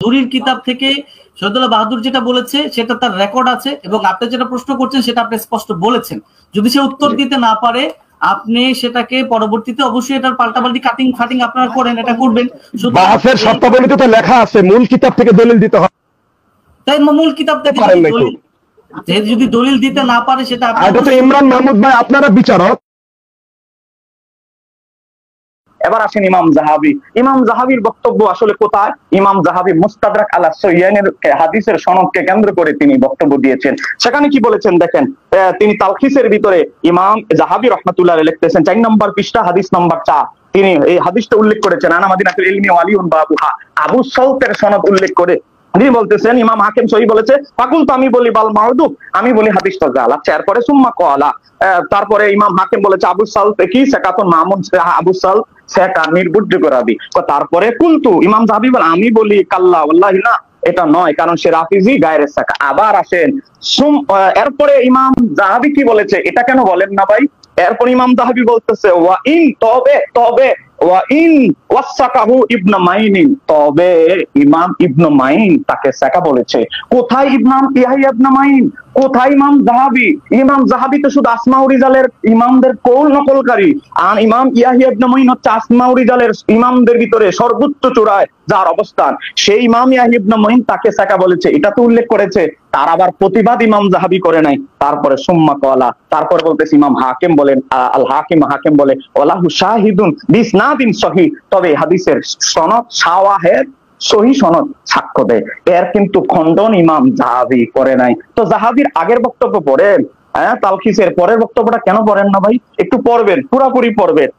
জুরির কিতাব থেকে শহীদুল্লাহ বাহাদুর যেটা বলেছে সেটা তার রেকর্ড আছে, এবং আপনি যেটা প্রশ্ন করছেন সেটা আপনি স্পষ্ট বলেছেন। যদি সে উত্তর দিতে না পারে আপনি সেটাকে পরবর্তীতে অবশ্যই এটার পাল্টাপাল্টি কাটিং ফাটিং আপনারা করেন, এটা করবেন। বাহাসের শর্তাবলীতে তো লেখা আছে মূল কিতাব থেকে দলিল দিতে হবে, তাই মূল কিতাব থেকে যদি দলিল দিতে না পারে সেটা এটা তো ইমরান মাহমুদ ভাই আপনারা বিচারক। এবার আসেন ইমাম জাহাবি। ইমাম জাহাবির বক্তব্য আসলে কোথায়? ইমাম জাহাবি মুস্তাদরাক আলা সহিহাইনের হাদিসের সনদকে কেন্দ্র করে তিনি বক্তব্য দিয়েছেন। সেখানে কি বলেছেন দেখেন, তিনি তালখিসের ভিতরে ইমাম জাহাবি রাহমাতুল্লাহ আলাইহি লিখতেছেন 4 নম্বর পৃষ্ঠা হাদিস নম্বর 4, তিনি এই হাদিসটা উল্লেখ করেছেন আনা মাদিনাতুল ইলমি ওয়ালিউন বাবুহা, আবু সাউতের সনদ উল্লেখ করে তিনি বলতেছেন ইমাম হাকিম সহি বলেছে, ফাকুল তো আমি বলি বাল মাউদুক, আমি বলি হাদিসটা জাল। আচ্ছা, এরপরে সুম্মা কওয়ালা, তারপরে ইমাম হাকিম বলেছে আবু সাউত কি সাকাতুন মামুন, আবু সাউত সেকা নির্বুদ্ধ করাবি। তারপরে কুলতু, ইমাম জাহাবি বলে আমি বলি কাল্লা ওয়াল্লাহি না, এটা নয়, কারণ সে রাফিজি গায়রে সাকা। আবার আসেন এরপরে ইমাম জাহাবি কি বলেছে, এটা কেন বলেন না ভাই? এরপর ইমাম জাহাবি বলতেছে ওয়া ইন, তবে তবে ওয়া ইন ওয়াসাকাহু ইবনে মাইন, তবে ইমাম ইবনে মাইন তাকে সাকা বলেছে। কোথায় ইমাম ইয়াহইয়া ইবনে মাইন, কোথায় ইমাম জাহাবি? ইমাম জাহাবি তো শুধু আসমাউ রিজালের ইমামদের কৌল নকলকারী, আর ইমাম ইয়াহইয়া ইবনে মাইন হচ্ছে আসমাউ রিজালের ইমামদের ভিতরে সর্বোচ্চ চূড়ায় যার অবস্থান। সেই ইমাম ইয়াহইয়া ইবনে মাইন তাকে সাকা বলেছে, এটা তো উল্লেখ করেছে। তার আবার প্রতিবাদ ইমাম জাহাবি করে নাই। তারপরে সুম্মা কওয়ালা, তারপর বলতেছে ইমাম হাকিম বলেন, আল হাকিম বলে ওয়ালাহু শাহিদুন বিসনাদিন সহিহ, তবে হাদিসের সনদ শাওয়াহিদ সহি সনদ সাক্ষ্য দেয়। এর কিন্তু খণ্ডন ইমাম জাহাবি করে নাই। তো জাহাবির আগের বক্তব্য পড়েন, তালখিসের পরের বক্তব্যটা কেন পড়েন না ভাই? একটু পড়বেন, পুরাপুরি পড়বেন।